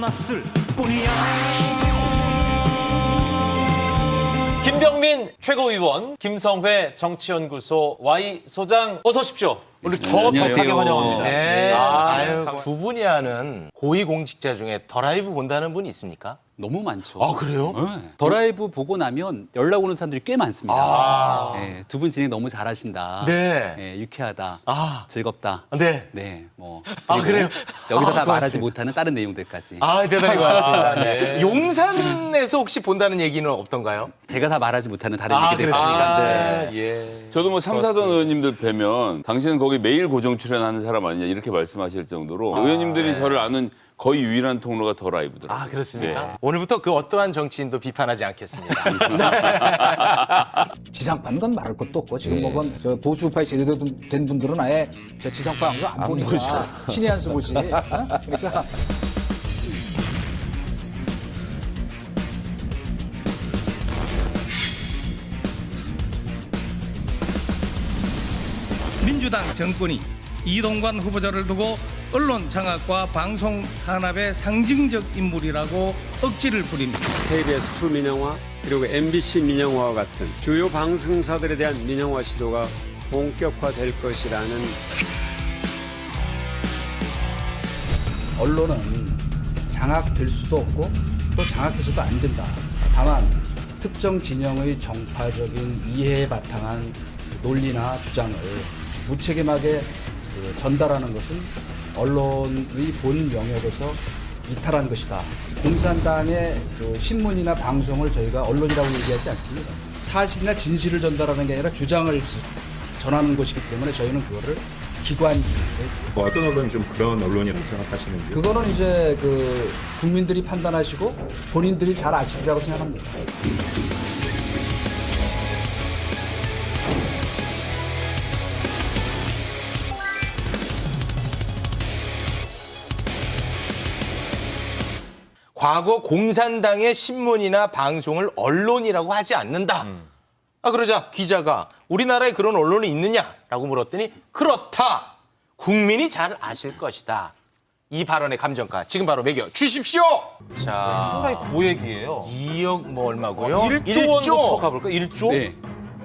않았을 뿐이야. 김병민 최고위원, 김성회 정치연구소 Y 소장 어서 오십시오. 오늘 더 격하게 환영합니다. 네. 아유, 두 분이 아는 고위공직자 중에 더 라이브 본다는 분이 있습니까? 너무 많죠. 아, 그래요? 네. 더 라이브 보고 나면 연락 오는 사람들이 꽤 많습니다. 네, 두 분 진행 너무 잘하신다. 네. 네, 유쾌하다. 아. 즐겁다. 네. 네, 뭐. 아, 그리고 그래요? 여기서 아, 다 말하지 고맙습니다. 못하는 다른 내용들까지. 아, 대단히 고맙습니다. 네. 네. 용산에서 혹시 본다는 얘기는 없던가요? 제가 다 말하지 못하는 다른 아, 얘기들 그렇습니까? 있으니까. 아, 예. 저도 뭐 삼사던 의원님들 뵈면 당신은 거기 매일 고정 출연하는 사람 아니냐 이렇게 말씀하실 정도로 의원님들이 저를 아는 거의 유일한 통로가 더 라이브더라고요. 아, 그렇습니까? 네. 오늘부터 그 어떠한 정치인도 비판하지 않겠습니다. 지상파는 건 말할 것도 없고 지금 뭐건 저 보수파에 제대로 된 분들은 아예 저 지상파 안 보니까 신의 한 수 보지. 어? 그러니까 민주당 정권이 이동관 후보자를 두고 언론 장악과 방송 탄압의 상징적 인물이라고 억지를 부립니다. KBS2 민영화 그리고 MBC 민영화와 같은 주요 방송사들에 대한 민영화 시도가 본격화될 것이라는 언론은 장악될 수도 없고 또 장악해서도 안 된다. 다만 특정 진영의 정파적인 이해에 바탕한 논리나 주장을 무책임하게 전달하는 것은 언론의 본 영역에서 이탈한 것이다. 공산당의 신문이나 방송을 저희가 언론이라고 얘기하지 않습니다. 사실이나 진실을 전달하는 게 아니라 주장을 전하는 것이기 때문에 저희는 그거를 기관지. 뭐 어떤 언론이 좀 그런 언론이라고 생각하시는지. 그거는 이제 국민들이 판단하시고 본인들이 잘 아시리라고 생각합니다. 과거 공산당의 신문이나 방송을 언론이라고 하지 않는다. 아, 그러자 기자가 우리나라에 그런 언론이 있느냐라고 물었더니 그렇다. 국민이 잘 아실 것이다. 이 발언의 감정가 지금 바로 매겨 주십시오. 자, 상당히 고액이에요. 2억 뭐 얼마고요? 1조 원부터 가볼까? 1조? 네.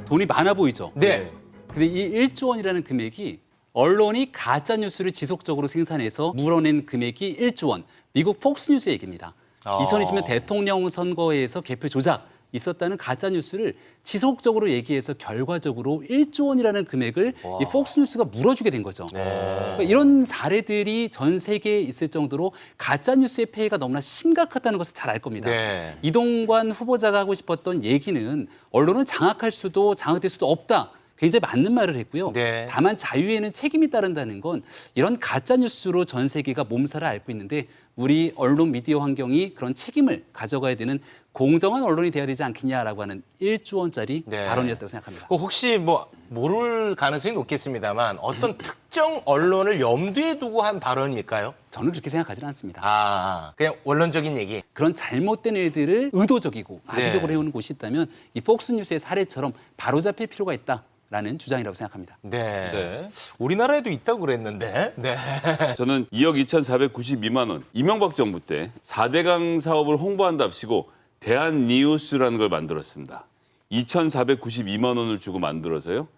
돈이 많아 보이죠. 네. 근데 이 1조 원이라는 금액이 언론이 가짜 뉴스를 지속적으로 생산해서 물어낸 금액이 1조 원. 미국 폭스뉴스 얘기입니다. 2020년 대통령 선거에서 개표 조작 있었다는 가짜 뉴스를 지속적으로 얘기해서 결과적으로 1조 원이라는 금액을 이 폭스뉴스가 물어주게 된 거죠. 그러니까 이런 사례들이 전 세계에 있을 정도로 가짜 뉴스의 폐해가 너무나 심각하다는 것을 잘 알 겁니다. 네. 이동관 후보자가 하고 싶었던 얘기는 언론은 장악할 수도 장악될 수도 없다. 굉장히 맞는 말을 했고요. 네. 다만 자유에는 책임이 따른다는 건 이런 가짜 뉴스로 전 세계가 몸살을 앓고 있는데 우리 언론 미디어 환경이 그런 책임을 가져가야 되는 공정한 언론이 돼야 되지 않겠냐라고 하는 1조 원짜리 네. 발언이었다고 생각합니다. 혹시 뭐 모를 가능성이 높겠습니다만 어떤 특정 언론을 염두에 두고 한 발언일까요? 저는 그렇게 생각하지는 않습니다. 아, 그냥 원론적인 얘기. 그런 잘못된 일들을 의도적이고 악의적으로 해오는 곳이 있다면 이 폭스뉴스의 사례처럼 바로잡힐 필요가 있다라는 주장이라고 생각합니다. 네. 네. 우리나라에도 있다고 그랬는데. 네. 저는 2억 2,492만 원 이명박 정부 때 4대강 사업을 홍보한답시고 대한니우스라는 걸 만들었습니다. 2,492만 원을 주고 만들어서요.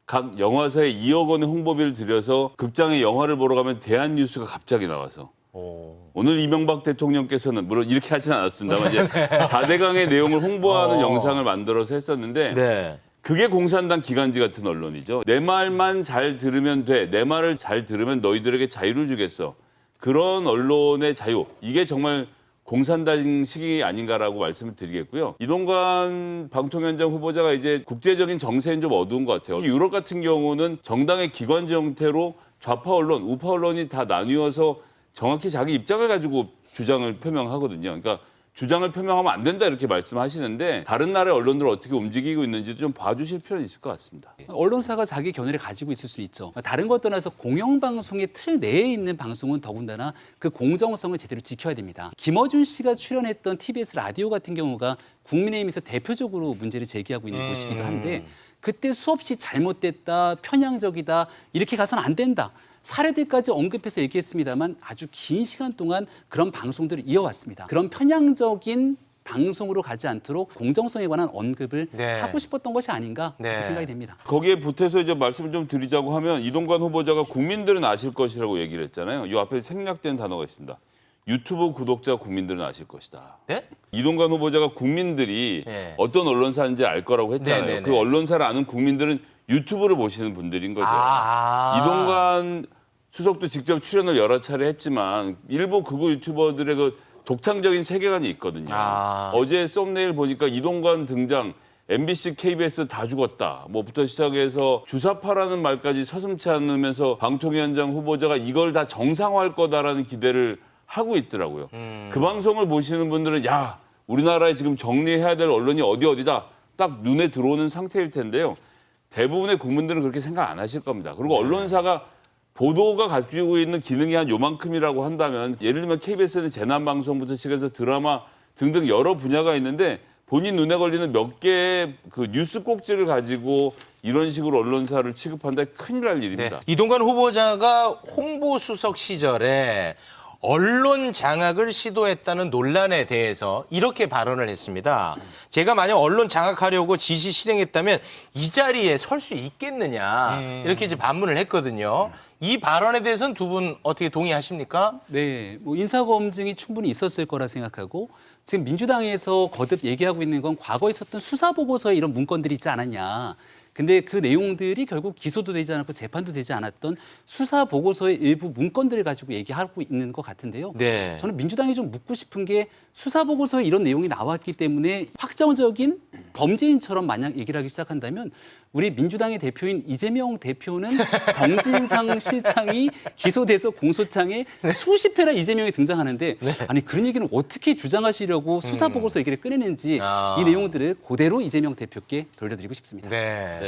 각 영화사에 2억 원의 홍보비를 들여서 극장에 영화를 보러 가면 대한뉴스가 갑자기 나와서 오늘 이명박 대통령께서는 물론 이렇게 하진 않았습니다만 이제 4대강의 내용을 홍보하는 영상을 만들어서 했었는데 네. 그게 공산당 기관지 같은 언론이죠. 내 말만 잘 들으면 돼. 내 말을 잘 들으면 너희들에게 자유를 주겠어. 그런 언론의 자유. 이게 정말 공산당식이 아닌가라고 말씀을 드리겠고요. 이동관 방통위원장 후보자가 이제 국제적인 정세는 좀 어두운 것 같아요. 유럽 같은 경우는 정당의 기관지 형태로 좌파 언론, 우파 언론이 다 나뉘어서 정확히 자기 입장을 가지고 주장을 표명하거든요. 그러니까 주장을 표명하면 안 된다 이렇게 말씀하시는데 다른 나라의 언론들 어떻게 움직이고 있는지도 좀 봐주실 필요는 있을 것 같습니다. 언론사가 자기 견해를 가지고 있을 수 있죠. 다른 것 떠나서 공영방송의 틀 내에 있는 방송은 더군다나 그 공정성을 제대로 지켜야 됩니다. 김어준 씨가 출연했던 TBS 라디오 같은 경우가 국민의힘에서 대표적으로 문제를 제기하고 있는 곳이기도 한데 그때 수없이 잘못됐다, 편향적이다 이렇게 가서는 안 된다. 사례들까지 언급해서 얘기했습니다만 아주 긴 시간 동안 그런 방송들을 이어왔습니다. 그런 편향적인 방송으로 가지 않도록 공정성에 관한 언급을 네. 하고 싶었던 것이 아닌가 네. 그렇게 생각이 됩니다. 거기에 보태서 이제 말씀을 좀 드리자고 하면 이동관 후보자가 국민들은 아실 것이라고 얘기를 했잖아요. 이 앞에 생략된 단어가 있습니다. 유튜브 구독자 국민들은 아실 것이다. 네? 이동관 후보자가 국민들이 네. 어떤 언론사인지 알 거라고 했잖아요. 네, 네, 그 네. 언론사를 아는 국민들은 유튜브를 보시는 분들인 거죠. 이동관 수석도 직접 출연을 여러 차례 했지만 일부 극우 유튜버들의 그 독창적인 세계관이 있거든요. 어제 썸네일 보니까 이동관 등장, MBC, KBS 다 죽었다. 뭐부터 시작해서 주사파라는 말까지 서슴지 않으면서 방통위원장 후보자가 이걸 다 정상화할 거다라는 기대를 하고 있더라고요. 그 방송을 보시는 분들은 야, 우리나라에 지금 정리해야 될 언론이 어디다 딱 눈에 들어오는 상태일 텐데요. 대부분의 국민들은 그렇게 생각 안 하실 겁니다. 그리고 언론사가 보도가 가지고 있는 기능이 한 요만큼이라고 한다면 예를 들면 KBS는 재난방송부터 시작해서 드라마 등등 여러 분야가 있는데 본인 눈에 걸리는 몇 개의 그 뉴스 꼭지를 가지고 이런 식으로 언론사를 취급한다 큰일 날 일입니다. 네. 이동관 후보자가 홍보수석 시절에 언론 장악을 시도했다는 논란에 대해서 이렇게 발언을 했습니다. 제가 만약 언론 장악하려고 지시 실행했다면 이 자리에 설 수 있겠느냐 이렇게 이제 반문을 했거든요. 이 발언에 대해서는 두 분 어떻게 동의하십니까? 네, 뭐 인사 검증이 충분히 있었을 거라 생각하고 지금 민주당에서 거듭 얘기하고 있는 건 과거에 있었던 수사 보고서에 이런 문건들이 있지 않았냐. 근데 그 내용들이 결국 기소도 되지 않았고 재판도 되지 않았던 수사 보고서의 일부 문건들을 가지고 얘기하고 있는 것 같은데요. 네. 저는 민주당이 좀 묻고 싶은 게 수사 보고서에 이런 내용이 나왔기 때문에 확정적인 범죄인처럼 마냥 얘기를 하기 시작한다면 우리 민주당의 대표인 이재명 대표는 정진상 실장이 기소돼서 공소장에 수십 회나 이재명이 등장하는데 아니 그런 얘기는 어떻게 주장하시려고 수사 보고서 얘기를 꺼내는지 이 내용들을 그대로 이재명 대표께 돌려드리고 싶습니다. 네.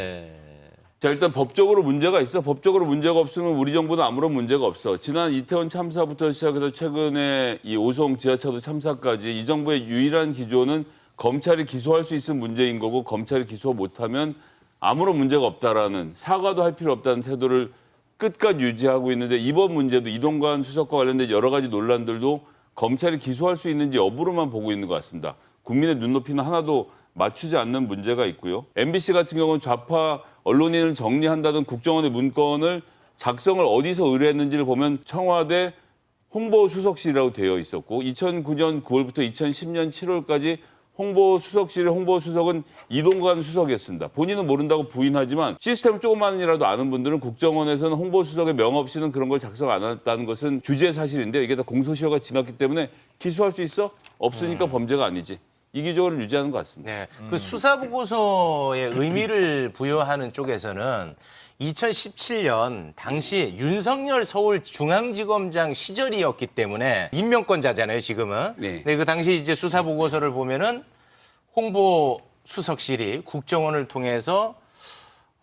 자, 일단 법적으로 문제가 있어. 법적으로 문제가 없으면 우리 정부는 아무런 문제가 없어. 지난 이태원 참사부터 시작해서 최근에 이 오송 지하차도 참사까지 이 정부의 유일한 기조는 검찰이 기소할 수 있는 문제인 거고 검찰이 기소 못하면 아무런 문제가 없다라는 사과도 할 필요 없다는 태도를 끝까지 유지하고 있는데 이번 문제도 이동관 수석과 관련된 여러 가지 논란들도 검찰이 기소할 수 있는지 여부로만 보고 있는 것 같습니다. 국민의 눈높이는 하나도 맞추지 않는 문제가 있고요. MBC 같은 경우는 좌파 언론인을 정리한다던 국정원의 문건을 작성을 어디서 의뢰했는지를 보면 청와대 홍보수석실이라고 되어 있었고 2009년 9월부터 2010년 7월까지 홍보수석실의 홍보수석은 이동관 수석이었습니다. 본인은 모른다고 부인하지만 시스템 조금만이라도 아는 분들은 국정원에서는 홍보수석의 명 없이는 그런 걸 작성 안 했다는 것은 주제 사실인데 이게 다 공소시효가 지났기 때문에 기소할 수 있어? 없으니까 범죄가 아니지. 이기적으로 유지하는 것 같습니다. 네. 그 수사 보고서의 의미를 부여하는 쪽에서는 2017년 당시 윤석열 서울중앙지검장 시절이었기 때문에 임명권자잖아요, 지금은. 네. 그 당시 이제 수사 보고서를 보면은 홍보 수석실이 국정원을 통해서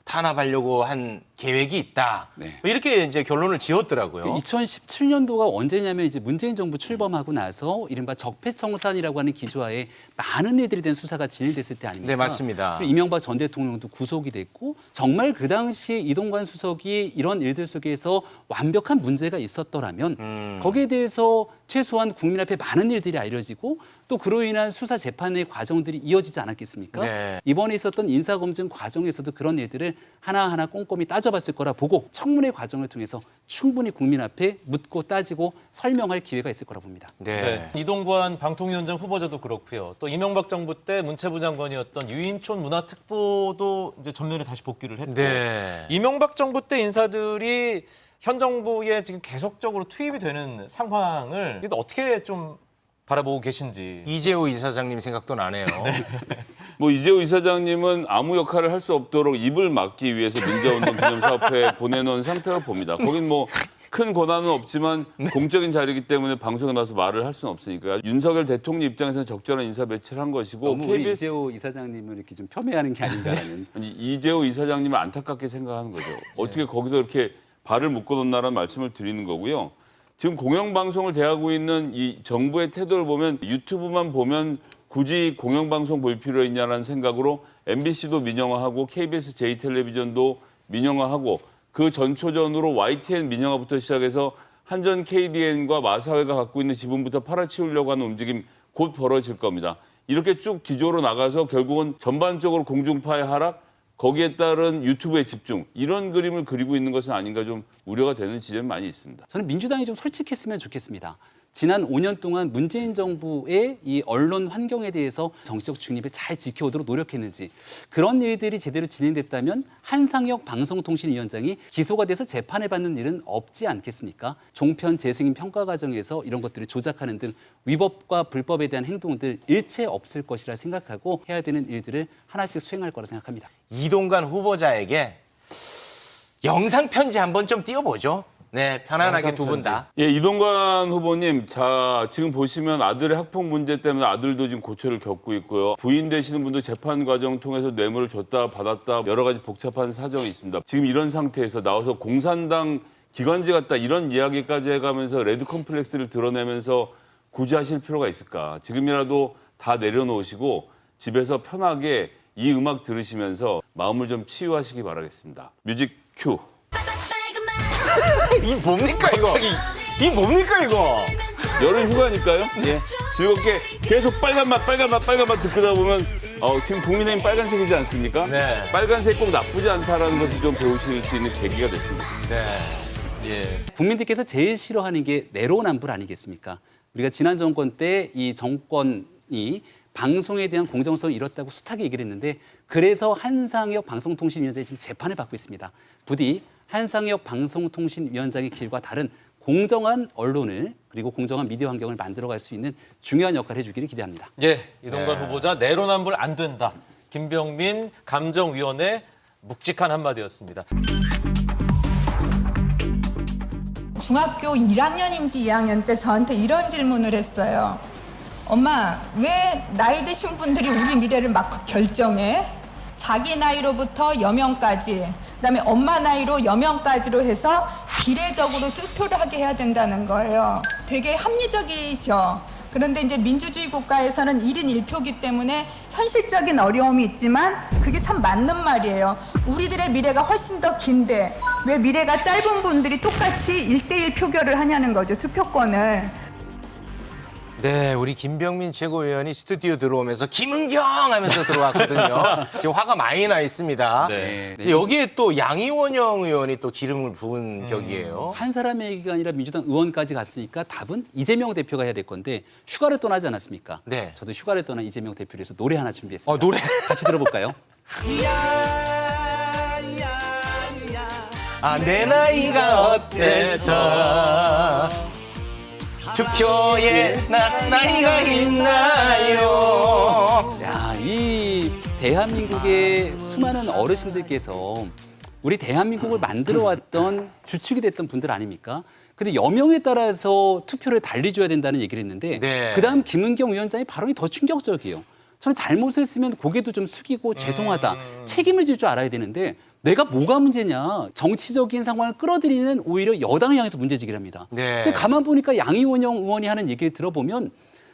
탄압하려고 한 계획이 있다. 네. 이렇게 이제 결론을 지었더라고요. 2017년도가 언제냐면 이제 문재인 정부 출범하고 나서 이른바 적폐청산이라고 하는 기조하에 많은 일들에 대한 수사가 진행됐을 때 아닙니까? 네, 맞습니다. 그리고 이명박 전 대통령도 구속이 됐고 정말 그 당시에 이동관 수석이 이런 일들 속에서 완벽한 문제가 있었더라면 거기에 대해서 최소한 국민 앞에 많은 일들이 알려지고 또 그로 인한 수사 재판의 과정들이 이어지지 않았겠습니까? 네. 이번에 있었던 인사검증 과정에서도 그런 일들을 하나하나 꼼꼼히 따져봤을 거라 보고 청문회 과정을 통해서 충분히 국민 앞에 묻고 따지고 설명할 기회가 있을 거라 봅니다. 네. 이동관 방통위원장 후보자도 그렇고요. 또 이명박 정부 때 문체부 장관이었던 유인촌 문화특보도 이제 전면에 다시 복귀를 했고 네. 이명박 정부 때 인사들이 현 정부에 지금 계속적으로 투입이 되는 상황을 이거 어떻게 좀 바라보고 계신지. 이재호 이사장님 생각도 나네요. 뭐 이재호 이사장님은 아무 역할을 할 수 없도록 입을 막기 위해서 민주화운동 기념사업회에 보내놓은 상태로 봅니다. 거긴 뭐 큰 권한은 없지만 공적인 자리이기 때문에 방송에 나와서 말을 할 수는 없으니까 윤석열 대통령 입장에서는 적절한 인사 배치를 한 것이고 너무 우리 KBS 이재호 이사장님을 이렇게 좀 폄훼하는 게 아닌가라는. 아니, 이재호 이사장님을 안타깝게 생각하는 거죠. 어떻게 거기서 이렇게 발을 묶어놓나라는 말씀을 드리는 거고요. 지금 공영방송을 대하고 있는 이 정부의 태도를 보면 유튜브만 보면 굳이 공영방송 볼 필요 있냐라는 생각으로 MBC도 민영화하고 KBS, JTLV전도 민영화하고 그 전초전으로 YTN 민영화부터 시작해서 한전 KDN과 마사회가 갖고 있는 지분부터 팔아치우려고 하는 움직임 곧 벌어질 겁니다. 이렇게 쭉 기조로 나가서 결국은 전반적으로 공중파의 하락, 거기에 따른 유튜브의 집중, 이런 그림을 그리고 있는 것은 아닌가 좀 우려가 되는 지점이 많이 있습니다. 저는 민주당이 좀 솔직했으면 좋겠습니다. 지난 5년 동안 문재인 정부의 이 언론 환경에 대해서 정치적 중립을 잘 지켜오도록 노력했는지, 그런 일들이 제대로 진행됐다면 한상혁 방송통신위원장이 기소가 돼서 재판을 받는 일은 없지 않겠습니까? 종편 재승인 평가 과정에서 이런 것들을 조작하는 등 위법과 불법에 대한 행동들 일체 없을 것이라 생각하고 해야 되는 일들을 하나씩 수행할 거라 생각합니다. 이동관 후보자에게 영상 편지 한번 좀 띄워보죠. 네, 편안하게 두 분 다. 예, 이동관 후보님, 자, 지금 보시면 아들의 학폭 문제 때문에 아들도 지금 고초를 겪고 있고요. 부인 되시는 분도 재판 과정 통해서 뇌물을 줬다 받았다 여러 가지 복잡한 사정이 있습니다. 지금 이런 상태에서 나와서 공산당 기관지 같다 이런 이야기까지 해가면서 레드 컴플렉스를 드러내면서 굳이 하실 필요가 있을까? 지금이라도 다 내려놓으시고 집에서 편하게 이 음악 들으시면서 마음을 좀 치유하시기 바라겠습니다. 뮤직 큐. 이 뭡니까 이거? 이 뭡니까 이거? 여름 휴가니까요. 예. 즐겁게 계속 빨간 맛 듣다 보면 지금 국민의힘 빨간색이지 않습니까? 네. 빨간색 꼭 나쁘지 않다라는 것을 좀 배우실 수 있는 계기가 됐습니다. 네. 예. 국민들께서 제일 싫어하는 게 내로남불 아니겠습니까? 우리가 지난 정권 때 이 정권이 방송에 대한 공정성을 잃었다고 숱하게 얘기를 했는데, 그래서 한상혁 방송통신위원장이 지금 재판을 받고 있습니다. 부디 한상혁 방송통신위원장의 길과 다른 공정한 언론을, 그리고 공정한 미디어 환경을 만들어갈 수 있는 중요한 역할을 해주기를 기대합니다. 예, 이동관 후보자 내로남불 안 된다. 김병민 감정위원의 묵직한 한마디였습니다. 중학교 1학년인지 2학년 때 저한테 이런 질문을 했어요. 엄마, 왜 나이 드신 분들이 우리 미래를 막 결정해? 자기 나이로부터 여명까지, 그다음에 엄마 나이로 여명까지로 해서 비례적으로 투표를 하게 해야 된다는 거예요. 되게 합리적이죠. 그런데 이제 민주주의 국가에서는 1인 1표기 때문에 현실적인 어려움이 있지만 그게 참 맞는 말이에요. 우리들의 미래가 훨씬 더 긴데 왜 미래가 짧은 분들이 똑같이 1대1 표결을 하냐는 거죠, 투표권을. 네, 우리 김병민 최고위원이 스튜디오 들어오면서 김은경 하면서 들어왔거든요. 지금 화가 많이 나 있습니다. 네. 여기에 또 양이원영 의원이 또 기름을 부은 격이에요. 한 사람의 얘기가 아니라 민주당 의원까지 갔으니까 답은 이재명 대표가 해야 될 건데, 휴가를 떠나지 않았습니까? 네. 저도 휴가를 떠난 이재명 대표를 위해서 노래 하나 준비했습니다. 노래? 같이 들어볼까요? 아, 내 나이가 어때서 투표에 나이가 있나요? 야, 이 대한민국의 수많은 어르신들께서 우리 대한민국을 만들어왔던 주축이 됐던 분들 아닙니까? 근데 여명에 따라서 투표를 달리줘야 된다는 얘기를 했는데, 네. 그다음 김은경 위원장의 발언이 더 충격적이에요. 저는 잘못을 했으면 고개도 좀 숙이고 죄송하다, 책임을 질 줄 알아야 되는데 내가 뭐가 문제냐, 정치적인 상황을 끌어들이는 오히려 여당을 향해서 문제제기를 합니다. 네. 근데 가만 보니까 양이원영 의원이 하는 얘기를 들어보면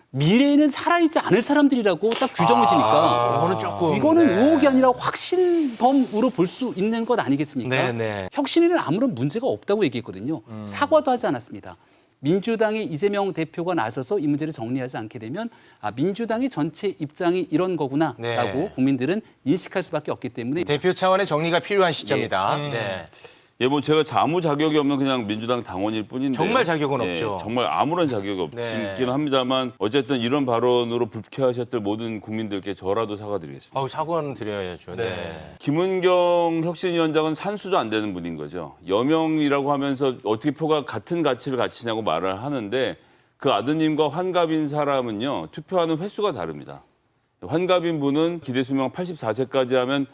미래에는 살아있지 않을 사람들이라고 딱 규정을 지니까 이거는 조금, 이거는 네. 의혹이 아니라 확신범으로 볼 수 있는 것 아니겠습니까? 네, 네. 혁신에는 아무런 문제가 없다고 얘기했거든요. 사과도 하지 않았습니다. 민주당의 이재명 대표가 나서서 이 문제를 정리하지 않게 되면 민주당의 전체 입장이 이런 거구나라고 네. 국민들은 인식할 수밖에 없기 때문에 대표 차원의 정리가 필요한 시점이다. 네. 예, 뭐 제가 아무 자격이 없는 그냥 민주당 당원일 뿐인데 정말 자격은 없죠. 정말 아무런 자격이 없긴 네. 합니다만 어쨌든 이런 발언으로 불쾌하셨던 모든 국민들께 저라도 사과드리겠습니다. 사과는 드려야죠. 네. 김은경 혁신위원장은 산수도 안 되는 분인 거죠. 여명이라고 하면서 어떻게 표가 같은 가치를 갖추냐고 말을 하는데, 그 아드님과 환갑인 사람은요, 투표하는 횟수가 다릅니다. 환갑인 분은 기대수명 84세까지 하면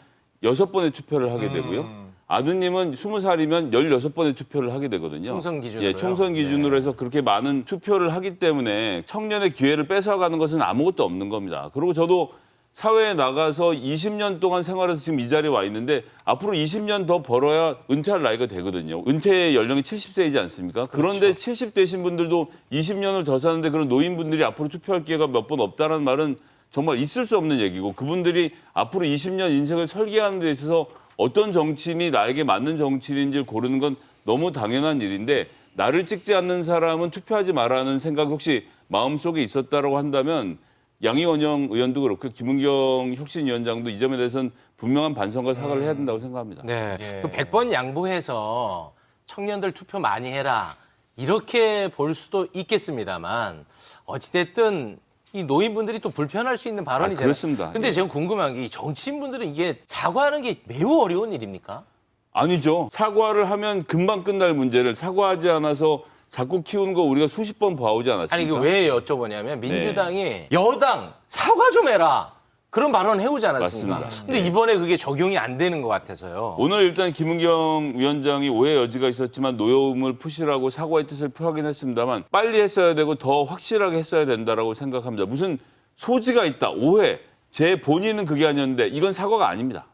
6번의 투표를 하게 되고요. 아드님은 20살이면 16번의 투표를 하게 되거든요. 총선 기준으로요? 예, 총선 기준으로 해서 그렇게 많은 투표를 하기 때문에 청년의 기회를 뺏어가는 것은 아무것도 없는 겁니다. 그리고 저도 사회에 나가서 20년 동안 생활해서 지금 이 자리에 와 있는데 앞으로 20년 더 벌어야 은퇴할 나이가 되거든요. 은퇴 연령이 70세이지 않습니까? 그런데 70 되신 분들도 20년을 더 사는데 그런 노인분들이 앞으로 투표할 기회가 몇 번 없다는 말은 정말 있을 수 없는 얘기고, 그분들이 앞으로 20년 인생을 설계하는 데 있어서 어떤 정치인이 나에게 맞는 정치인인지를 고르는 건 너무 당연한 일인데 나를 찍지 않는 사람은 투표하지 말라는 생각이 혹시 마음속에 있었다고 한다면 양희원영 의원도 그렇고 김은경 혁신위원장도 이 점에 대해서는 분명한 반성과 사과를 해야 된다고 생각합니다. 네. 예. 그 100번 양보해서 청년들 투표 많이 해라. 이렇게 볼 수도 있겠습니다만 어찌됐든 이 노인분들이 또 불편할 수 있는 발언이잖아요. 그렇습니다. 근데 예. 제가 궁금한 게 이 정치인분들은 이게 사과하는 게 매우 어려운 일입니까? 아니죠. 사과를 하면 금방 끝날 문제를 사과하지 않아서 자꾸 키우는 거 우리가 수십 번 봐오지 않았습니까? 아니 이거 왜 여쭤보냐면 민주당이 여당 사과 좀 해라. 그런 발언 해오지 않았습니까? 맞습니다. 근데 이번에 그게 적용이 안 되는 것 같아서요. 오늘 일단 김은경 위원장이 오해 여지가 있었지만 노여움을 푸시라고 사과의 뜻을 표하긴 했습니다만 빨리 했어야 되고 더 확실하게 했어야 된다라고 생각합니다. 무슨 소지가 있다, 오해, 제 본인은 그게 아니었는데 이건 사과가 아닙니다.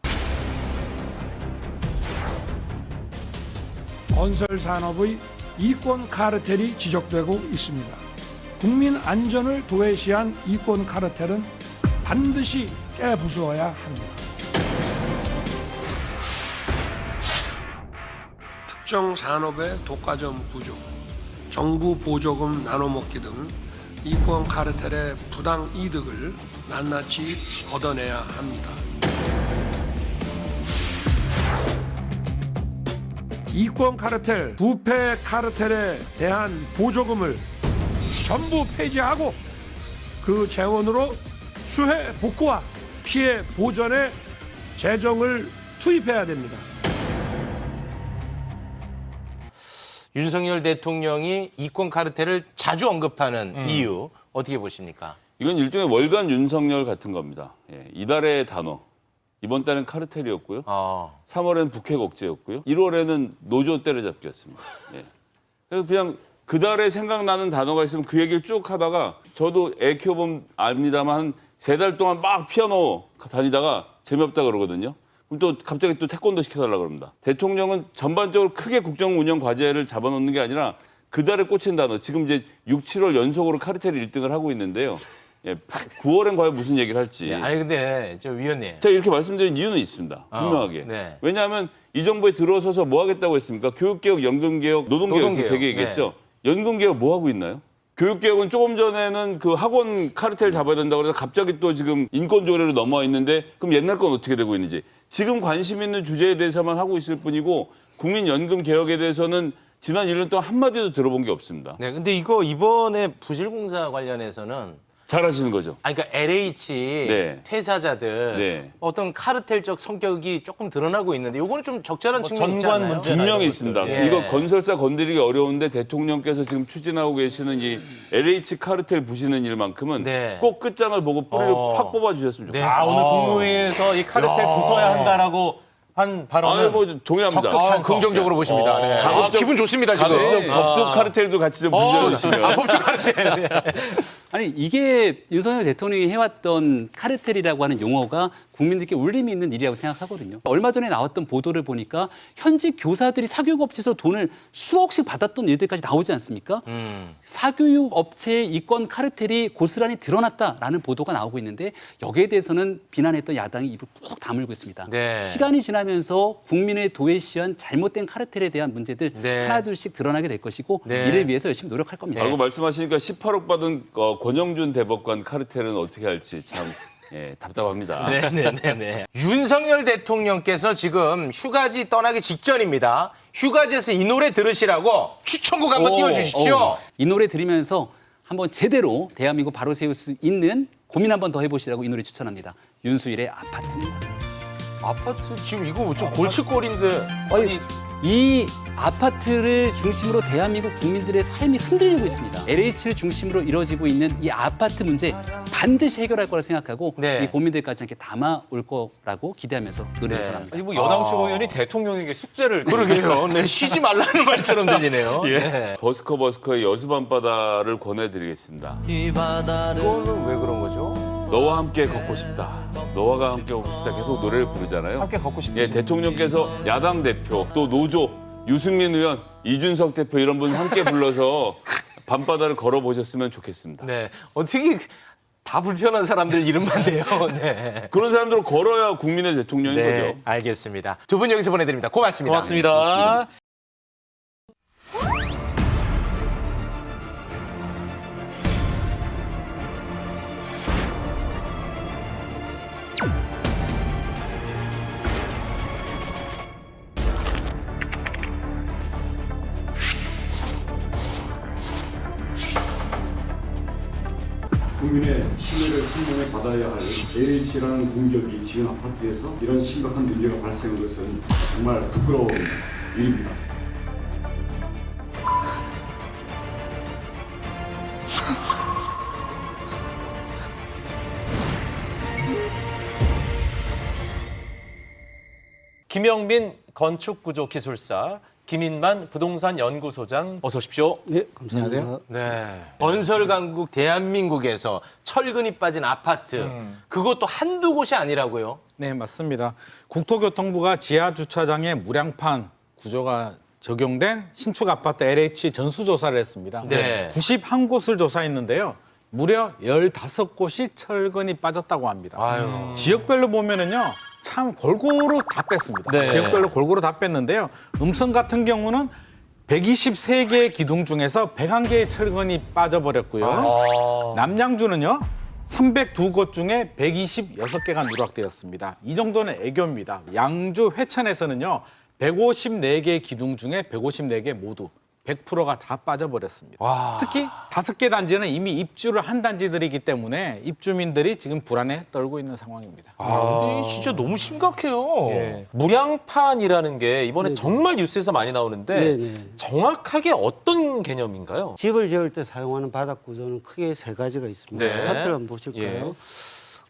건설 산업의 이권 카르텔이 지적되고 있습니다. 국민 안전을 도외시한 이권 카르텔은 반드시 깨부수어야 합니다. 특정 산업의 독과점 구조, 정부 보조금 나눠먹기 등 이권 카르텔의 부당 이득을 낱낱이 걷어내야 합니다. 이권 카르텔, 부패 카르텔에 대한 보조금을 전부 폐지하고 그 재원으로 수해 복구와 피해 보전에 재정을 투입해야 됩니다. 윤석열 대통령이 이권 카르텔을 자주 언급하는 이유 어떻게 보십니까? 이건 일종의 월간 윤석열 같은 겁니다. 예, 이달의 단어. 이번 달은 카르텔이었고요. 3월에는 북핵 억제였고요. 1월에는 노조 때려잡기였습니다. 예. 그래서 그냥 그달에 생각나는 단어가 있으면 그 얘기를 쭉 하다가 저도 애 키워보면 압니다만 3달 동안 막 피아노 다니다가 재미없다 그러거든요. 그럼 또 갑자기 또 태권도 시켜달라고 그럽니다. 대통령은 전반적으로 크게 국정 운영 과제를 잡아놓는 게 아니라 그달에 꽂힌 단어. 지금 이제 6, 7월 연속으로 카르텔 1등을 하고 있는데요. 예, 9월엔 과연 무슨 얘기를 할지. 아니 근데 저 위원님. 제가 이렇게 말씀드린 이유는 있습니다. 분명하게. 네. 왜냐하면 이 정부에 들어서서 뭐 하겠다고 했습니까? 교육개혁, 연금개혁, 노동개혁 그 3개 얘기했죠. 연금개혁 뭐 하고 있나요? 교육개혁은 조금 전에는 그 학원 카르텔 잡아야 된다고 해서 갑자기 또 지금 인권조례로 넘어와 있는데 그럼 옛날 건 어떻게 되고 있는지. 지금 관심 있는 주제에 대해서만 하고 있을 뿐이고 국민연금개혁에 대해서는 지난 1년 동안 한마디도 들어본 게 없습니다. 네, 근데 이거 이번에 부실공사 관련해서는 잘하시는 거죠. 아니, 그러니까 LH 네. 퇴사자들 네. 어떤 카르텔적 성격이 조금 드러나고 있는데 이거는 좀 적절한 측면이 있지 전관 않나요? 문제. 분명히 있습니다. 예. 이거 건설사 건드리기 어려운데 대통령께서 지금 추진하고 계시는 이 LH 카르텔 부시는 일만큼은 네. 꼭 끝장을 보고 뿌리를 확 뽑아주셨으면 네. 좋겠습니다. 오늘 국무회의에서 이 카르텔 부숴야 한다라고 한 발언은 아유, 뭐 동의합니다. 적극 찬성. 긍정적으로 보십니다. 네. 가급적- 기분 좋습니다 지금. 가급적 법조 카르텔도 같이 좀 부셔주시면. 법조 카르텔. 아니 이게 윤석열 대통령이 해왔던 카르텔이라고 하는 용어가 국민들께 울림이 있는 일이라고 생각하거든요. 얼마 전에 나왔던 보도를 보니까 현직 교사들이 사교육업체에서 돈을 수억씩 받았던 일들까지 나오지 않습니까? 사교육업체의 이권 카르텔이 고스란히 드러났다라는 보도가 나오고 있는데 여기에 대해서는 비난했던 야당이 입을 꾹 다물고 있습니다. 네. 시간이 지나면서 국민의 도외시한 잘못된 카르텔에 대한 문제들 네. 하나둘씩 드러나게 될 것이고 네. 이를 위해서 열심히 노력할 겁니다. 라고 말씀하시니까 18억 받은 권영준 대법관 카르텔은 어떻게 할지 참 답답합니다. 네네네. 윤석열 대통령께서 지금 휴가지 떠나기 직전입니다. 휴가지에서 이 노래 들으시라고 추천곡 한번 띄워주십시오. 이 노래 들으면서 한번 제대로 대한민국 바로 세울 수 있는 고민 한번 더 해보시라고 이 노래 추천합니다. 윤수일의 아파트입니다. 아파트 지금 이거 좀 골칫거리인데. 아니, 이 아파트를 중심으로 대한민국 국민들의 삶이 흔들리고 있습니다. LH를 중심으로 이루어지고 있는 이 아파트 문제 반드시 해결할 거라 생각하고 네. 이 고민들까지 함께 담아올 거라고 기대하면서 노래를 전합니다. 아니 뭐 여당 최고위원이 대통령에게 숙제를 그러게요. 네, 쉬지 말라는 말처럼 들리네요. 예. 버스커의 여수밤바다를 권해드리겠습니다. 이거는 왜 그런 거죠? 너와 함께 걷고 싶다. 너와 함께 걷고 싶다. 계속 노래를 부르잖아요. 함께 걷고 싶으신 예, 대통령께서 야당 대표, 또 노조, 유승민 의원, 이준석 대표 이런 분 함께 불러서 밤바다를 걸어보셨으면 좋겠습니다. 네. 어떻게 다 불편한 사람들 이름만 돼요. 네. 그런 사람들을 걸어야 국민의 대통령인 네, 거죠. 알겠습니다. 두 분 여기서 보내드립니다. 고맙습니다. 고맙습니다. 국민의 신뢰를 한번에 받아야 할 LH라는 공격이 지은 아파트에서 이런 심각한 문제가 발생한 것은 정말 부끄러운 일입니다. 김영민 건축구조기술사, 김인만 부동산 연구소장 어서 오십시오. 네, 감사합니다. 네. 건설 강국 대한민국에서 철근이 빠진 아파트 그것도 한두 곳이 아니라고요. 네, 맞습니다. 국토교통부가 지하 주차장에 무량판 구조가 적용된 신축 아파트 LH 전수조사를 했습니다. 네. 91곳을 조사했는데요. 무려 15곳이 철근이 빠졌다고 합니다. 아유. 지역별로 보면은요. 참 골고루 다 뺐습니다. 네. 지역별로 골고루 다 뺐는데요. 음성 같은 경우는 123개의 기둥 중에서 101개의 철근이 빠져버렸고요. 남양주는요. 302곳 중에 126개가 누락되었습니다. 이 정도는 애교입니다. 양주 회천에서는요. 154개의 기둥 중에 154개 모두 100%가 다 빠져버렸습니다. 와. 특히 5개 단지는 이미 입주를 한 단지들이기 때문에 입주민들이 지금 불안에 떨고 있는 상황입니다. 근데 진짜 너무 심각해요. 예. 무량판이라는 게 이번에 정말 뉴스에서 많이 나오는데 네네. 정확하게 어떤 개념인가요? 집을 지을 때 사용하는 바닥 구조는 크게 세 가지가 있습니다. 네. 차트를 한번 보실까요? 예.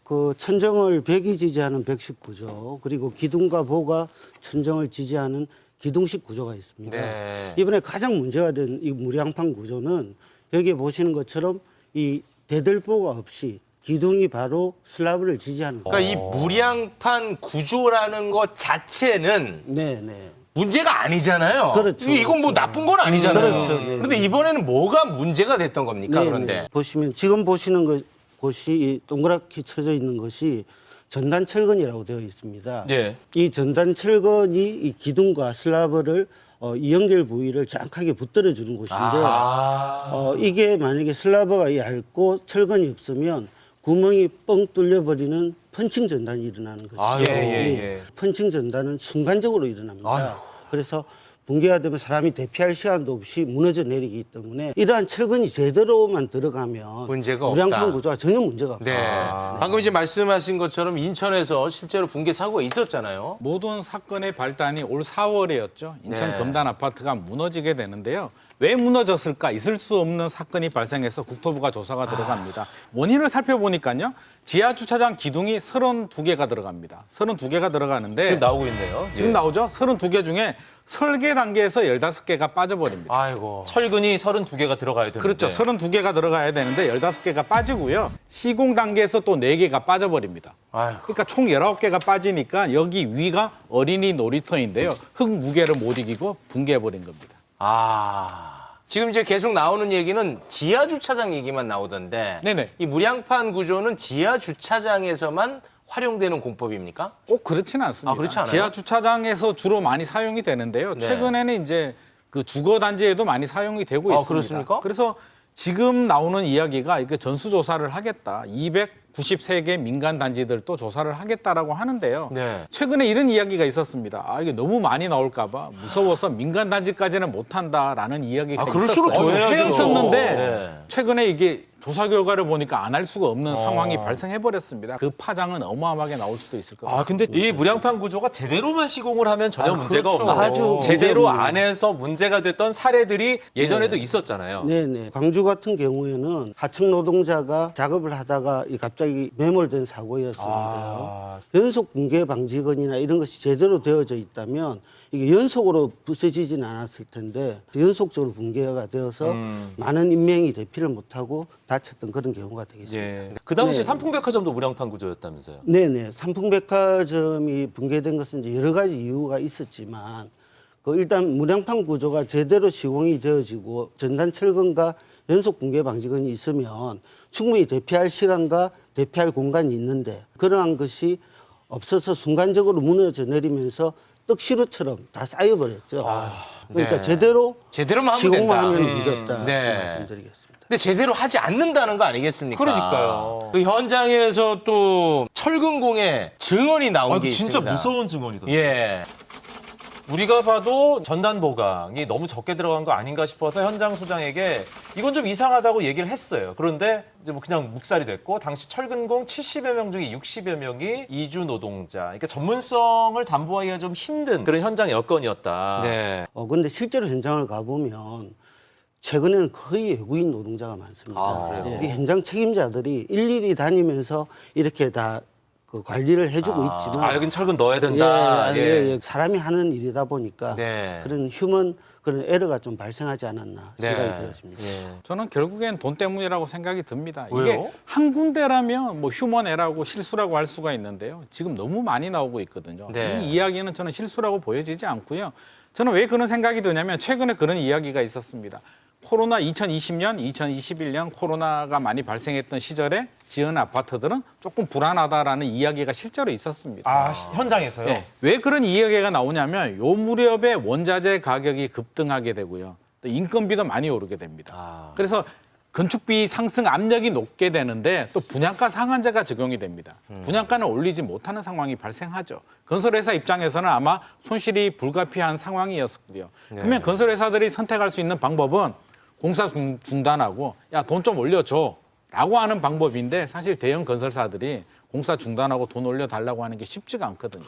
그 천정을 벽이 지지하는 벽식 구조, 그리고 기둥과 보가 천정을 지지하는 기둥식 구조가 있습니다. 네. 이번에 가장 문제가 된 이 무량판 구조는 여기에 보시는 것처럼 이 대들보가 없이 기둥이 바로 슬라브를 지지하는 그러니까 거예요. 이 무량판 구조라는 것 자체는 네. 문제가 아니잖아요. 그렇죠. 이건 뭐 나쁜 건 아니잖아요. 그렇죠. 네. 그런데 이번에는 뭐가 문제가 됐던 겁니까? 네, 그런데 네. 보시면 지금 보시는 곳이 이 동그랗게 쳐져 있는 것이 전단 철근이라고 되어 있습니다. 예. 이 전단 철근이 이 기둥과 슬라브를 이 연결 부위를 정확하게 붙들어 주는 곳인데 이게 만약에 슬라브가 얇고 철근이 없으면 구멍이 뻥 뚫려 버리는 펀칭 전단이 일어나는 것이죠. 아유. 예. 펀칭 전단은 순간적으로 일어납니다. 아유. 그래서 붕괴가 되면 사람이 대피할 시간도 없이 무너져 내리기 때문에 이러한 철근이 제대로만 들어가면 문제가 없다. 무량판 구조가 전혀 문제가 없어요. 네. 방금 이제 말씀하신 것처럼 인천에서 실제로 붕괴 사고가 있었잖아요. 모든 사건의 발단이 올 4월이었죠. 인천 네. 금단 아파트가 무너지게 되는데요. 왜 무너졌을까? 있을 수 없는 사건이 발생해서 국토부가 조사가 들어갑니다. 원인을 살펴보니까요. 지하 주차장 기둥이 32개가 들어갑니다. 32개가 들어가는데 지금 나오고 있네요. 지금 예. 나오죠? 32개 중에 설계 단계에서 15개가 빠져버립니다. 아이고. 철근이 32개가 들어가야 되는데. 그렇죠. 32개가 들어가야 되는데 15개가 빠지고요. 시공 단계에서 또 4개가 빠져버립니다. 아이고. 그러니까 총 19개가 빠지니까 여기 위가 어린이 놀이터인데요. 흙 무게를 못 이기고 붕괴해버린 겁니다. 지금 이제 계속 나오는 얘기는 지하 주차장 얘기만 나오던데. 네네. 이 무량판 구조는 지하 주차장에서만 활용되는 공법입니까? 꼭 그렇지는 않습니다. 아, 그렇지 않아요? 지하 주차장에서 주로 많이 사용이 되는데요. 네. 최근에는 이제 그 주거 단지에도 많이 사용이 되고 있습니다. 그렇습니까? 그래서 지금 나오는 이야기가 이게 전수 조사를 하겠다. 293개 민간 단지들도 조사를 하겠다라고 하는데요. 네. 최근에 이런 이야기가 있었습니다. 이게 너무 많이 나올까봐 무서워서 민간 단지까지는 못한다라는 이야기가 그럴수록 있었어요. 더 해야죠. 했었는데 네. 최근에 이게 조사 결과를 보니까 안 할 수가 없는 상황이 발생해버렸습니다. 그 파장은 어마어마하게 나올 수도 있을 것 같습니다. 근데 이 무량판 구조가 제대로만 시공을 하면 전혀 문제가 그렇죠. 없고 아주 제대로 문제없네요. 안 해서 문제가 됐던 사례들이 예전에도 있었잖아요. 네네. 광주 같은 경우에는 하청 노동자가 작업을 하다가 갑자기 매몰된 사고였었는데요. 연속 붕괴 방지건이나 이런 것이 제대로 되어져 있다면 이게 연속으로 부서지진 않았을 텐데 연속적으로 붕괴가 되어서 많은 인명이 대피를 못하고 다쳤던 그런 경우가 되겠습니다. 예. 그 당시 네. 삼풍백화점도 무량판 구조였다면서요? 네네. 삼풍백화점이 붕괴된 것은 이제 여러 가지 이유가 있었지만 일단 무량판 구조가 제대로 시공이 되어지고 전단 철근과 연속 붕괴 방지건이 있으면 충분히 대피할 시간과 대피할 공간이 있는데 그러한 것이 없어서 순간적으로 무너져 내리면서 떡시루처럼 다 쌓여버렸죠. 그러니까 네. 제대로만 시공만 된다. 하면 문제없다 네. 말씀드리겠습니다. 근데 제대로 하지 않는다는 거 아니겠습니까? 그러니까요. 그 현장에서 또 철근공의 증언이 나온 게 진짜 있습니다. 무서운 증언이던데. 예. 우리가 봐도 전단 보강이 너무 적게 들어간 거 아닌가 싶어서 현장 소장에게 이건 좀 이상하다고 얘기를 했어요. 그런데 이제 뭐 그냥 묵살이 됐고 당시 철근공 70여 명 중에 60여 명이 이주 노동자. 그러니까 전문성을 담보하기가 좀 힘든 그런 현장 여건이었다. 네. 근데 실제로 현장을 가보면 최근에는 거의 외국인 노동자가 많습니다. 이 현장 책임자들이 일일이 다니면서 이렇게 다 그 관리를 해주고 있지만 여긴 철근 넣어야 된다. 사람이 하는 일이다 보니까 네. 그런 그런 에러가 좀 발생하지 않았나 생각이 되었습니다. 저는 결국엔 돈 때문이라고 생각이 듭니다. 왜요? 이게 한 군데라면 뭐 휴먼 에러고 실수라고 할 수가 있는데요. 지금 너무 많이 나오고 있거든요. 네. 이 이야기는 저는 실수라고 보여지지 않고요. 저는 왜 그런 생각이 드냐면 최근에 그런 이야기가 있었습니다. 코로나 2020년, 2021년 코로나가 많이 발생했던 시절에 지은 아파트들은 조금 불안하다라는 이야기가 실제로 있었습니다. 현장에서요? 네. 왜 그런 이야기가 나오냐면 요 무렵에 원자재 가격이 급등하게 되고요. 또 인건비도 많이 오르게 됩니다. 그래서 건축비 상승 압력이 높게 되는데 또 분양가 상한제가 적용이 됩니다. 분양가는 올리지 못하는 상황이 발생하죠. 건설회사 입장에서는 아마 손실이 불가피한 상황이었고요. 그러면 건설회사들이 선택할 수 있는 방법은 공사 중단하고 야, 돈 좀 올려줘 라고 하는 방법인데 사실 대형 건설사들이 공사 중단하고 돈 올려달라고 하는 게 쉽지가 않거든요.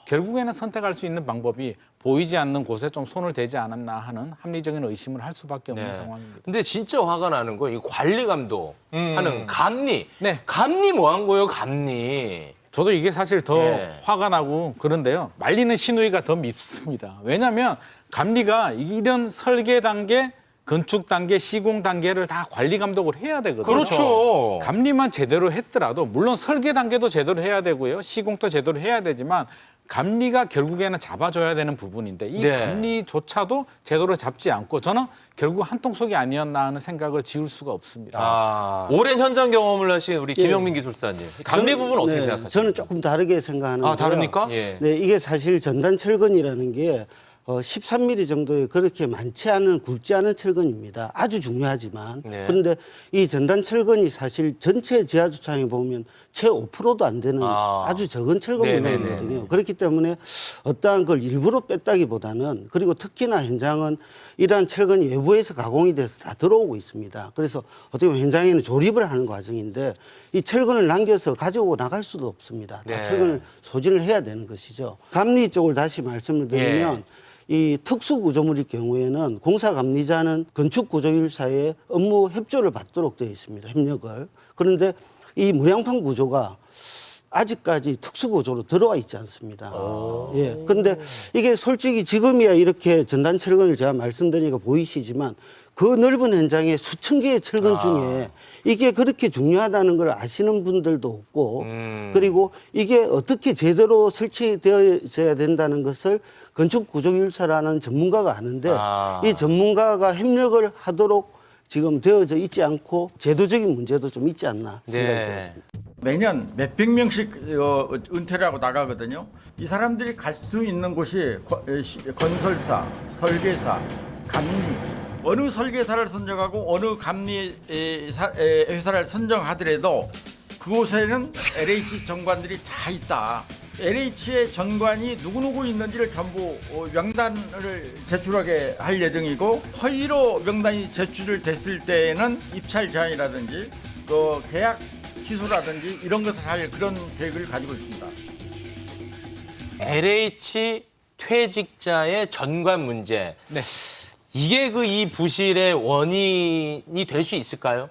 결국에는 선택할 수 있는 방법이 보이지 않는 곳에 좀 손을 대지 않았나 하는 합리적인 의심을 할 수밖에 없는 상황입니다. 근데 진짜 화가 나는 거 이 관리 감독 하는 감리. 네. 감리 뭐 한 거예요, 감리? 저도 이게 사실 더 네. 화가 나고 그런데요. 말리는 시누이가 더 밉습니다. 왜냐하면 감리가 이런 설계 단계, 건축 단계, 시공 단계를 다 관리 감독을 해야 되거든요. 그렇죠. 감리만 제대로 했더라도 물론 설계 단계도 제대로 해야 되고요. 시공도 제대로 해야 되지만 감리가 결국에는 잡아줘야 되는 부분인데 이 네. 감리조차도 제대로 잡지 않고 저는 결국 한통속이 아니었나 하는 생각을 지울 수가 없습니다. 오랜 현장 경험을 하신 우리 김영민 기술사님. 감리 부분 어떻게 생각하십니까? 저는 조금 다르게 생각하는데요. 다릅니까? 예. 네, 이게 사실 전단 철근이라는 게 13mm 정도의 그렇게 많지 않은 굵지 않은 철근입니다. 아주 중요하지만 그런데 이 전단 철근이 사실 전체 지하주차장에 보면 채 5%도 안 되는 아주 적은 철근 문화거든요. 그렇기 때문에 어떠한 걸 일부러 뺐다기보다는 그리고 특히나 현장은 이러한 철근이 외부에서 가공이 돼서 다 들어오고 있습니다. 그래서 어떻게 보면 현장에는 조립을 하는 과정인데 이 철근을 남겨서 가지고 나갈 수도 없습니다. 다 철근을 소진을 해야 되는 것이죠. 감리 쪽을 다시 말씀을 드리면 이 특수구조물일 경우에는 공사감리자는 건축구조율사의 업무 협조를 받도록 되어 있습니다. 협력을. 그런데 이 무량판 구조가 아직까지 특수구조로 들어와 있지 않습니다. 그런데 이게 솔직히 지금이야 이렇게 전단 철근을 제가 말씀드리니까 보이시지만 그 넓은 현장에 수천 개의 철근 중에 이게 그렇게 중요하다는 걸 아시는 분들도 없고 그리고 이게 어떻게 제대로 설치되어야 된다는 것을 건축구조율사라는 전문가가 아는데 이 전문가가 협력을 하도록 지금 되어져 있지 않고 제도적인 문제도 좀 있지 않나 생각이 되었습니다. 매년 몇백 명씩 은퇴를 하고 나가거든요. 이 사람들이 갈 수 있는 곳이 건설사, 설계사, 감리, 어느 설계사를 선정하고 어느 감리 회사를 선정하더라도 그곳에는 LH 전관들이 다 있다. LH의 전관이 누구누구 있는지를 전부 명단을 제출하게 할 예정이고 허위로 명단이 제출됐을 때에는 입찰 제한이라든지 또 계약 취소라든지 이런 것을 할 그런 계획을 가지고 있습니다. LH 퇴직자의 전관 문제. 이게 이 부실의 원인이 될 수 있을까요?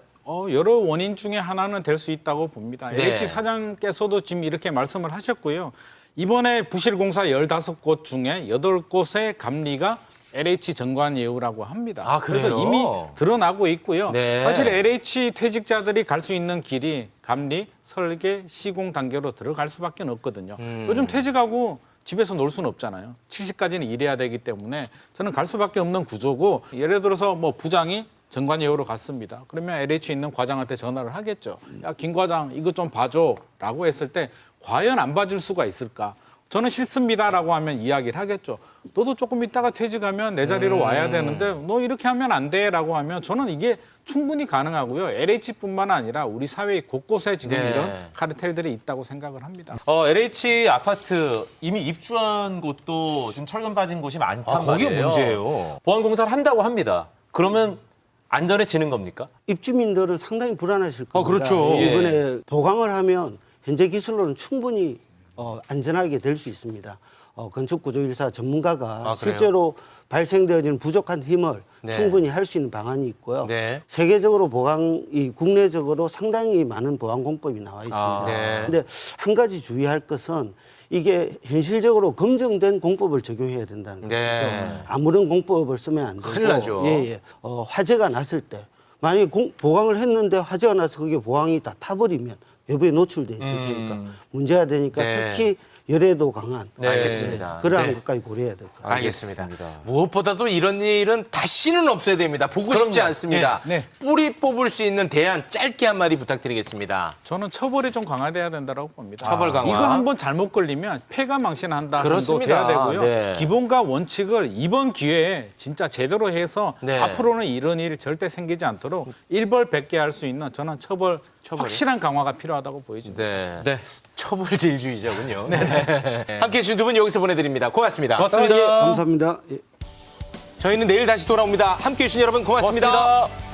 여러 원인 중에 하나는 될 수 있다고 봅니다. 네. LH 사장께서도 지금 이렇게 말씀을 하셨고요. 이번에 부실공사 15곳 중에 8곳의 감리가 LH 전관 예우라고 합니다. 그래서 이미 드러나고 있고요. 사실 LH 퇴직자들이 갈 수 있는 길이 감리, 설계, 시공 단계로 들어갈 수밖에 없거든요. 요즘 퇴직하고 집에서 놀 수는 없잖아요. 70까지는 일해야 되기 때문에 저는 갈 수밖에 없는 구조고 예를 들어서 뭐 부장이 정관 예우로 갔습니다. 그러면 LH 있는 과장한테 전화를 하겠죠. 야, 김 과장 이것 좀 봐줘라고 했을 때 과연 안 봐줄 수가 있을까? 저는 싫습니다라고 하면 이야기를 하겠죠. 너도 조금 있다가 퇴직하면 내 자리로 와야 되는데 너 이렇게 하면 안 돼라고 하면 저는 이게 충분히 가능하고요. LH뿐만 아니라 우리 사회 곳곳에 지금 네. 이런 카르텔들이 있다고 생각을 합니다. LH 아파트 이미 입주한 곳도 지금 철근 빠진 곳이 많단 거기가 말이에요. 문제예요. 보안공사를 한다고 합니다. 그러면 안전해지는 겁니까? 입주민들은 상당히 불안하실 겁니다. 그렇죠. 이번에 보강을 하면 현재 기술로는 충분히 안전하게 될 수 있습니다. 건축구조일사 전문가가 그래요? 실제로 발생되어지는 부족한 힘을 네. 충분히 할 수 있는 방안이 있고요. 네. 세계적으로 국내적으로 상당히 많은 보안 공법이 나와 있습니다. 네. 근데 한 가지 주의할 것은 이게 현실적으로 검증된 공법을 적용해야 된다는 네. 것이죠. 아무런 공법을 쓰면 안 되고 큰일 나죠. 예. 화재가 났을 때 만약에 보강을 했는데 화재가 나서 그게 보강이 다 타버리면 외부에 노출돼 있을 테니까 문제가 되니까 네. 특히 열애도 강한 알겠습니다. 그러한 네. 것까지 고려해야 될 것 같아요. 알겠습니다. 무엇보다도 이런 일은 다시는 없어야 됩니다. 보고 싶지 않습니다. 네. 뿌리 뽑을 수 있는 대안 짧게 한마디 부탁드리겠습니다. 저는 처벌이 좀 강화돼야 된다고 봅니다. 처벌 강화. 이거 한번 잘못 걸리면 폐가 망신한다 정도 그렇습니다. 돼야 되고요. 네. 기본과 원칙을 이번 기회에 진짜 제대로 해서 네. 앞으로는 이런 일이 절대 생기지 않도록 일벌백계 할 수 있는 저는 처벌 확실한 강화가 필요하다고 보여집니다. 네. 처벌제일주의자군요. 함께해 주신 두 분 여기서 보내드립니다. 고맙습니다. 고맙습니다. 감사합니다. 예. 저희는 내일 다시 돌아옵니다. 함께해 주신 여러분 고맙습니다. 고맙습니다.